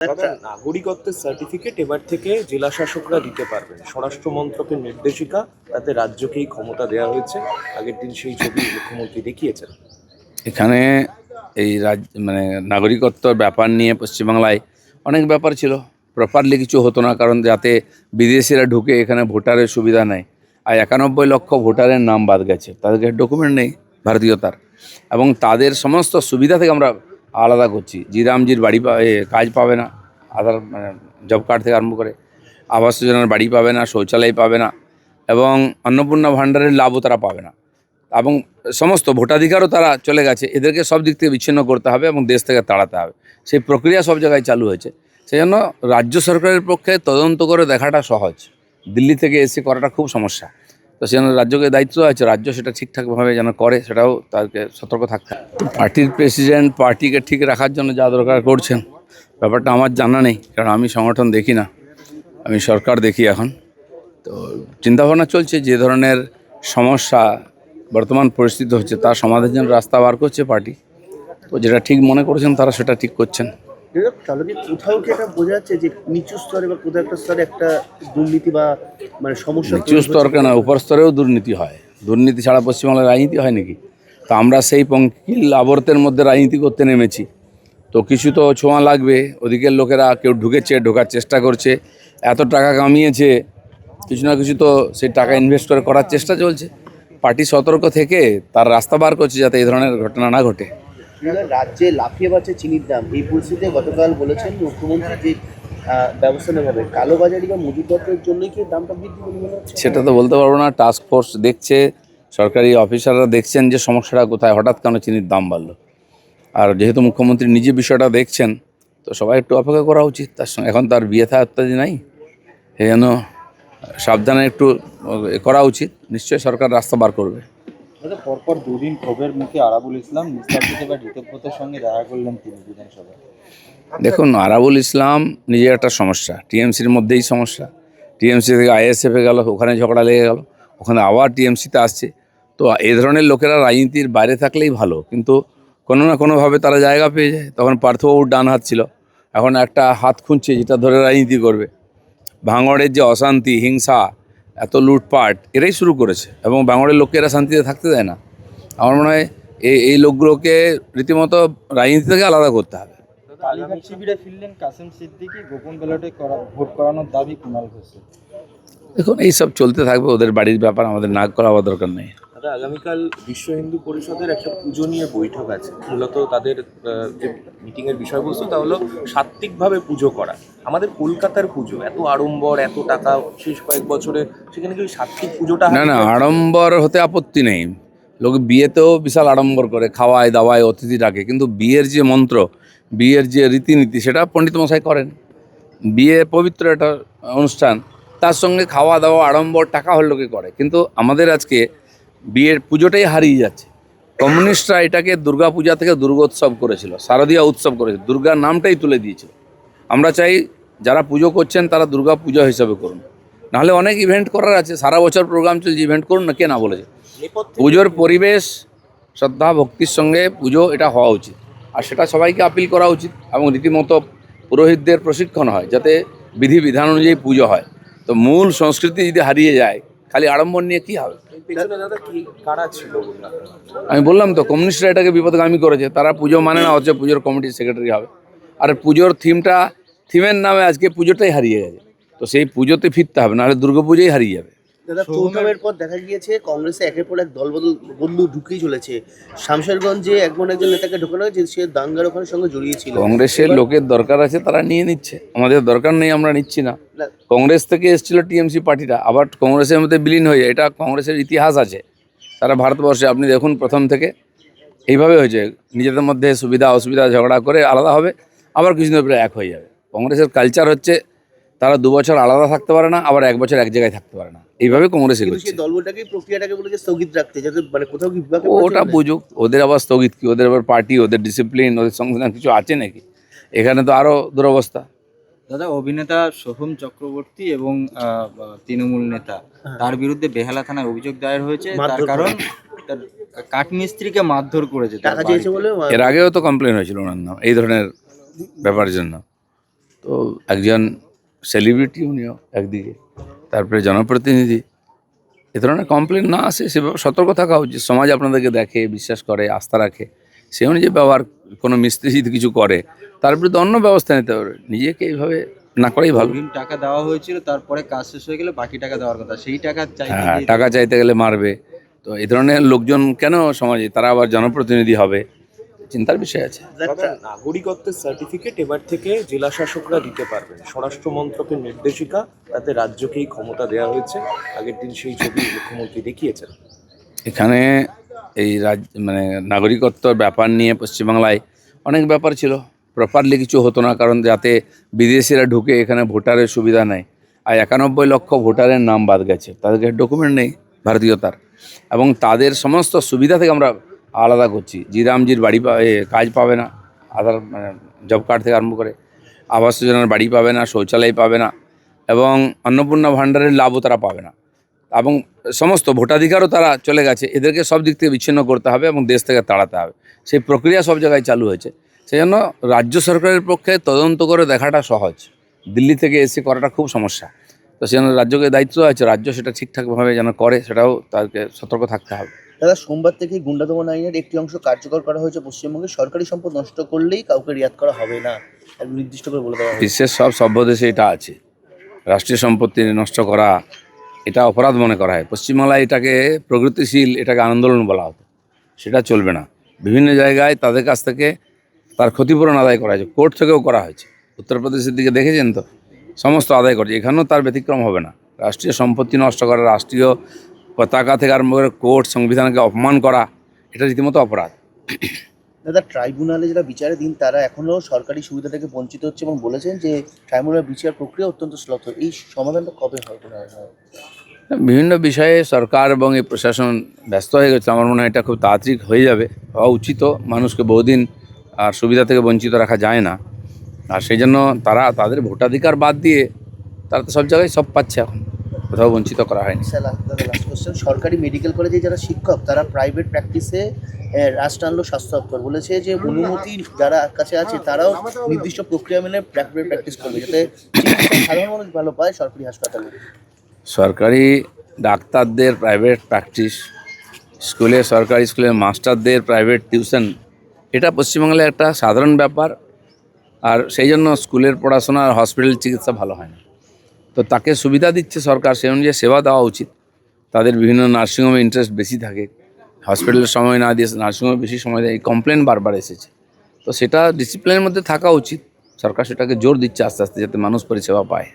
দাদা, নাগরিকত্বের সার্টিফিকেট এবার থেকে জেলা শাসকরা দিতে পারবেন। স্বরাষ্ট্র মন্ত্রকের নির্দেশিকা, তাতে রাজ্যকেই ক্ষমতা দেওয়া হয়েছে। আগের দিন সেই ছবি মুখ্যমন্ত্রী দেখিয়েছেন। এখানে এই মানে নাগরিকত্বর ব্যাপার নিয়ে পশ্চিমবাংলায় অনেক ব্যাপার ছিল, প্রপারলি কিছু হতো না, কারণ যাতে বিদেশিরা ঢুকে এখানে ভোটারের সুবিধা নেই। আর 91 লক্ষ ভোটারের নাম বাদ গেছে, তাদেরকে ডকুমেন্ট নেই ভারতীয়তার, এবং তাদের সমস্ত সুবিধা থেকে আমরা আলাদা করছি। জিরামজির বাড়ি কাজ পাবে না, আধার মানে জব কার্ড থেকে আরম্ভ করে আবাস যোজনার বাড়ি পাবে না, শৌচালয় পাবে না, এবং অন্নপূর্ণা ভাণ্ডারের লাভও তারা পাবে না, এবং সমস্ত ভোটাধিকারও তারা চলে গেছে। এদেরকে সব দিক থেকে বিচ্ছিন্ন করতে হবে এবং দেশ থেকে তাড়াতে হবে। সেই প্রক্রিয়া সব জায়গায় চালু হয়েছে। সেই জন্য রাজ্য সরকারের পক্ষে তদন্ত করে দেখাটা সহজ, দিল্লি থেকে এসে করাটা খুব সমস্যা। তো সেই জন্য রাজ্যকে দায়িত্ব আছে, রাজ্য সেটা ঠিকঠাকভাবে যেন করে, সেটাও তাদেরকে সতর্ক থাকতে হবে। পার্টির প্রেসিডেন্ট পার্টিকে ঠিক রাখার জন্য যা দরকার করছেন, ব্যাপারটা আমার জানা নেই, কারণ আমি সংগঠন দেখি না, আমি সরকার দেখি এখন। তো চিন্তাভাবনা চলছে, যে ধরনের সমস্যা বর্তমান পরিস্থিতি হচ্ছে তার সমাধানের জন্য রাস্তা বার করছে পার্টি। তো যেটা ঠিক মনে করেছেন তারা সেটা ঠিক করছেন। তাহলে কি কোথাও কি এটা বোঝা যাচ্ছে যে নিচু স্তরে বা কোথাও একটা স্তরে একটা দুর্নীতি বা মানে সমস্যা? নিচু স্তর কেন, উপর স্তরেও দুর্নীতি হয়। দুর্নীতি ছাড়া পশ্চিমবাংলায় রাজনীতি হয় নাকি? তো আমরা সেই পঙ্কিল আবর্তের মধ্যে রাজনীতি করতে নেমেছি। তো কিছু তো ছোঁয়া লাগবে। ওদিকের লোকেরা কেউ ঢোকার চেষ্টা করছে, এত টাকা কামিয়েছে, কিছু না কিছু তো সেই টাকা ইনভেস্ট করার চেষ্টা চলছে। পার্টি সতর্ক থেকে তার রাস্তা বার করছে যাতে এই ধরনের ঘটনা না ঘটে। রাজ্যে লাফিয়ে বাড়ছে চিনির দাম, এই পরিস্থিতিতে গতকাল বলেছেন মুখ্যমন্ত্রী যে ব্যবস্থা নেওয়া হবে। কালোবাজারি বা মজুতপত্রের জন্য কি দামটা বৃদ্ধি বলে মনে হচ্ছে? সেটা তো বলতে পারবো না, টাস্ক ফোর্স দেখছে, সরকারি অফিসাররা দেখছেন যে সমস্যাটা কোথায়, হঠাৎ কেন চিনির দাম বাড়লো। আর যেহেতু মুখ্যমন্ত্রী নিজে বিষয়টা দেখছেন, তো সবাই একটু অপেক্ষা করা উচিত। তার সঙ্গে এখন তার বিয়ে থা ইত্যাদি নাই, এই জন্য সাবধানে একটু করা উচিত। নিশ্চয়ই সরকার রাস্তা বার করবে। পরপর দুদিন ক্ষোভের মুখে আরাবুল ইসলাম নিস্তারিত থেকে ঋতব্রতের সঙ্গে দেখা করলেন তিনি বিধানসভায়। দেখুন, আরাবুল ইসলাম নিজে একটা সমস্যা, টিএমসির মধ্যেই সমস্যা। টিএমসি থেকে আইএসএফে গেল, ওখানে ঝগড়া লেগে গেল, ওখানে আবার টিএমসিতে আসছে। তো এই ধরনের লোকেরা রাজনীতির বাইরে থাকলেই ভালো, কিন্তু কোনো না কোনোভাবে তারা জায়গা পেয়ে যায়। তখন পার্থবাবুর ডান হাত ছিল, এখন একটা হাত খুঁজছে যেটা ধরে রাজনীতি করবে। ভাঙড়ের যে অশান্তি, হিংসা, এত লুটপাট এরাই শুরু করেছে, এবং ভাঙড়ের লোককে এরা শান্তিতে থাকতে দেয় না। আমার মনে হয় এই লোকগুলোকে রীতিমতো রাজনীতি থেকে আলাদা করতে হবে। কালীঘাট শিবিরে ফিরলেন কাসেম সিদ্দিকী, গোপন ব্যালটে ভোট করানোর দাবি কুণাল ঘোষের। দেখুন, এইসব চলতে থাকবে, ওদের বাড়ির ব্যাপার, আমাদের নাক করাবার দরকার নেই। দাদা, আগামীকাল বিশ্ব হিন্দু পরিষদের একটা পুজো নিয়ে বৈঠক আছে। মূলত তাদের যে মিটিংয়ের বিষয়বস্তু তা হলো সাত্ত্বিকভাবে পুজো করা। আমাদের কলকাতার পুজো এত আড়ম্বর, এত টাকা, শেষ কয়েক বছরে সেখানে কি ওই সাত্ত্বিক পুজোটা না, আড়ম্বর হতে আপত্তি নেই। লোক বিয়েতেও বিশাল আড়ম্বর করে, খাওয়ায় দাওয়ায়, অতিথি ডাকে, কিন্তু বিয়ের যে মন্ত্র, বিয়ের যে রীতিনীতি, সেটা পণ্ডিত মশাই করেন। বিয়ে পবিত্র একটা অনুষ্ঠান, তার সঙ্গে খাওয়া দাওয়া, আড়ম্বর, টাকা হল লোকে করে। কিন্তু আমাদের আজকে বিয়ের পুজোটাই হারিয়ে যাচ্ছে। কমিউনিস্টরা এটাকে দুর্গা পূজা থেকে দুর্গোৎসব করেছিল, শারদীয়া উৎসব করেছিল, দুর্গার নামটাই তুলে দিয়েছিল। আমরা চাই যারা পুজো করছেন তারা দুর্গা পূজা হিসাবে করুন, নাহলে অনেক ইভেন্ট করার আছে, সারা বছর প্রোগ্রাম চলছে, ইভেন্ট করুন না, কে না বলেছে। পুজোর পরিবেশ, শ্রদ্ধা ভক্তির সঙ্গে পুজো, এটা হওয়া উচিত। আর সেটা সবাইকে আপিল করা উচিত, এবং রীতিমতো পুরোহিতদের প্রশিক্ষণ হয় যাতে বিধি বিধান অনুযায়ী পুজো হয়। তো মূল সংস্কৃতি যদি হারিয়ে যায়, খালি আড়ম্বর নিয়ে কী হবে? দাদা কি কারা ছিল? আমি বললাম তো, কমিউনিস্টরা এটাকে বিপদগামী করেছে। তারা পুজো মানে না, হচ্ছে পুজোর কমিটির সেক্রেটারি হবে। আর পুজোর থিমের নামে আজকে পুজোটাই হারিয়ে গেছে। তো সেই পুজোতে ফিরতে হবে, নাহলে দুর্গাপুজোই হারিয়ে যাবে। দাদা, চৌঠামের পর দেখা গিয়েছে কংগ্রেসে একের পর এক দলবদল বন্ধু ঢুকেই চলেছে। শামশেরগঞ্জে একজন নেতাকে ঢোকানো হয়েছে, সে দাঙ্গার ওখানে সঙ্গে জড়িয়েছিল। কংগ্রেসের লোকের দরকার আছে, তারা নিয়ে নিচ্ছে, আমাদের দরকার নেই, আমরা নিচ্ছি না। কংগ্রেস থেকে এসেছিল টিএমসি পার্টিটা, আবার কংগ্রেসের মধ্যে বিলীন হয়ে যায়, এটা কংগ্রেসের ইতিহাস আছে সারা ভারতবর্ষে। আপনি দেখুন, প্রথম থেকে এইভাবে হয়েছে, নিজেদের মধ্যে সুবিধা অসুবিধা ঝগড়া করে আলাদা হবে, আবার কিছুদিন পরে এক হয়ে যাবে। কংগ্রেসের কালচার হচ্ছে তারা 2 বছর আলাদা থাকতে পারে না, আবার 1 বছর এক জায়গায় থাকতে পারে না, এইভাবে কংগ্রেস এগোচ্ছে। সেই দলটাকে প্রক্রিয়াটাকে বলে যে স্থগিত রাখতে, যাতে মানে কোথাও কি বিভাগ ওটা বুঝুক, ওদের আবার স্থগিত কি, ওদের আবার পার্টি, ওদের ডিসিপ্লিন, ওদের সংবিধান কিছু আছে নাকি? এখানে তো আরও দুরবস্থা। দাদা, অভিনেতা সোহম চক্রবর্তী এবং তৃণমূল নেতা, তার বিরুদ্ধে বেহালা থানায় অভিযোগ দায়ের হয়েছে। তার কারণ তার কাঠমিস্ত্রিকে মারধর করেছে, টাকা চেয়েছে বলে। এর আগেও তো কমপ্লেন হয়েছিল ওনার নাম এই ধরনের ব্যাপারের জন্য। তো একজন সেলিব্রিটি উনিও একদিকে, তারপরে জনপ্রতিনিধি, এ ধরনের কমপ্লেন না আসে সেভাবে সতর্ক থাকা উচিত। সমাজ আপনাদেরকে দেখে, বিশ্বাস করে, আস্থা রাখে, সে অনুযায়ী ব্যবহার, কোনো মিস্ত্রি যদি কিছু করে তার বিরুদ্ধে অন্য ব্যবস্থা নিতে হবে, নিজেকে এইভাবে না করাই ভালো। অগ্রিম টাকা দেওয়া হয়েছিল, তারপরে কাজ শেষ হয়ে গেলে বাকি টাকা দেওয়ার কথা, সেই টাকা চাইতে হ্যাঁ, গিয়ে টাকা চাইতে গেলে মারবে। তো এই ধরনের লোকজন কেন সমাজে, তারা আবার জনপ্রতিনিধি হবে, চিন্তার বিষয় আছে। দাদা, নাগরিকত্বের সার্টিফিকেট এবার থেকে জেলা শাসকরা দিতে পারবেন, স্বরাষ্ট্র মন্ত্রকের নির্দেশিকা, তাতে রাজ্যকেই ক্ষমতা দেওয়া হয়েছে। আগের দিন সেই ছবি মুখ্যমন্ত্রী দেখিয়েছেন। এখানে এই মানে নাগরিকত্বর ব্যাপার নিয়ে পশ্চিমবাংলায় অনেক ব্যাপার ছিল, প্রপারলি কিছু হতো না, কারণ যাতে বিদেশিরা ঢুকে এখানে ভোটারের সুবিধা নেই। আর 91 লক্ষ ভোটারের নাম বাদ গেছে, তাদেরকে ডকুমেন্ট নেই ভারতীয়তার, এবং তাদের সমস্ত সুবিধা থেকে আমরা আলাদা করছি। জিরামজির বাড়ি কাজ পাবে না, আধার মানে জব কার্ড থেকে আরম্ভ করে আবাস যোজনার বাড়ি পাবে না, শৌচালয় পাবে না, এবং অন্নপূর্ণা ভাণ্ডারের লাভও তারা পাবে না, এবং সমস্ত ভোটাধিকারও তারা চলে গেছে। এদেরকে সব দিক থেকে বিচ্ছিন্ন করতে হবে এবং দেশ থেকে তাড়াতে হবে। সেই প্রক্রিয়া সব জায়গায় চালু হয়েছে। সেই জন্য রাজ্য সরকারের পক্ষে তদন্ত করে দেখাটা সহজ, দিল্লি থেকে এসে করাটা খুব সমস্যা। তো সেই জন্য রাজ্যকে দায়িত্ব আছে, রাজ্য সেটা ঠিকঠাকভাবে যেন করে, সেটাও তাদেরকে সতর্ক থাকতে হবে। দাদা, সোমবার থেকে গুন্ডা দমন আইনের একটি অংশ কার্যকর করা হয়েছে পশ্চিমবঙ্গে। সরকারি সম্পদ নষ্ট করলেই কাউকে রিয়াদ করা হবে না, একদম নির্দিষ্ট করে বলে দেওয়া হয়েছে। বিশ্বের সব সভ্য দেশে এটা আছে, রাষ্ট্রীয় সম্পত্তি নষ্ট করা এটা অপরাধ মনে করা হয়। পশ্চিমবাংলায় এটাকে প্রগতিশীল, এটাকে আন্দোলন বলা হতো, সেটা চলবে না। বিভিন্ন জায়গায় তাদের কাছ থেকে তার ক্ষতিপূরণ আদায় করা হয়েছে, কোর্ট থেকেও করা হয়েছে। উত্তরপ্রদেশের দিকে দেখেছেন তো, সমস্ত আদায় করছে। এখানেও তার ব্যতিক্রম হবে না। রাষ্ট্রীয় সম্পত্তি নষ্ট করা, রাষ্ট্রীয় পতাকা থেকে আরম্ভ করে কোর্ট সংবিধানকে অপমান করা, এটা রীতিমতো অপরাধ। দাদা, ট্রাইব্যুনালে যারা বিচারে দিন তারা এখনো সরকারি সুবিধা থেকে বঞ্চিত হচ্ছে এবং বলেছেন যে ট্রাইব্যুনাল বিচার প্রক্রিয়া অত্যন্ত শ্লথ। এই সমাধানটা কবে হয় বলে মনে হয়? বিভিন্ন বিষয়ে সরকার এবং এই প্রশাসন ব্যস্ত হয়ে গেছে। আমার মনে হয় এটা খুব তাড়াতাড়ি হয়ে যাবে, হওয়া উচিত। মানুষকে বহুদিন আর সুবিধা থেকে বঞ্চিত রাখা যায় না, আর সেই জন্য তারা তাদের ভোটাধিকার বাদ দিয়ে তারা তো সব জায়গায় সব পাচ্ছে, এখন কোথাও বঞ্চিত করা হয়নি। দাদা, লাস্ট কোশ্চেন। সরকারি মেডিকেল কলেজে যারা শিক্ষক তারা প্রাইভেট প্র্যাকটিসে রাশ টানলো স্বাস্থ্য দপ্তর, বলেছে যে অনুমতি যারা কাছে আছে তারাও নির্দিষ্ট প্রক্রিয়া মেনে প্রাইভেট প্র্যাকটিস করবে, যাতে চিকিৎসা সাধারণ মানুষ ভালো পায় সরকারি হাসপাতালে। সরকারি ডাক্তারদের প্রাইভেট প্র্যাকটিস, সরকারি স্কুলের মাস্টারদের প্রাইভেট টিউশন, এটা পশ্চিমবাংলায় একটা সাধারণ ব্যাপার। আর সেই জন্য স্কুলের পড়াশোনা আর হসপিটাল চিকিৎসা ভালো হয় না। তো তাকে সুবিধা দিচ্ছে সরকার, সেই অনুযায়ী সেবা দেওয়া উচিত। তাদের বিভিন্ন নার্সিংহোমে ইন্টারেস্ট বেশি থাকে, হসপিটালের সময় না দিয়ে নার্সিংহোমে বেশি সময় দেয়, এই কমপ্লেন বারবার এসেছে। তো সেটা ডিসিপ্লিনের মধ্যে থাকা উচিত, সরকার সেটাকে জোর দিচ্ছে আস্তে আস্তে, যাতে মানুষ পরিষেবা পায়।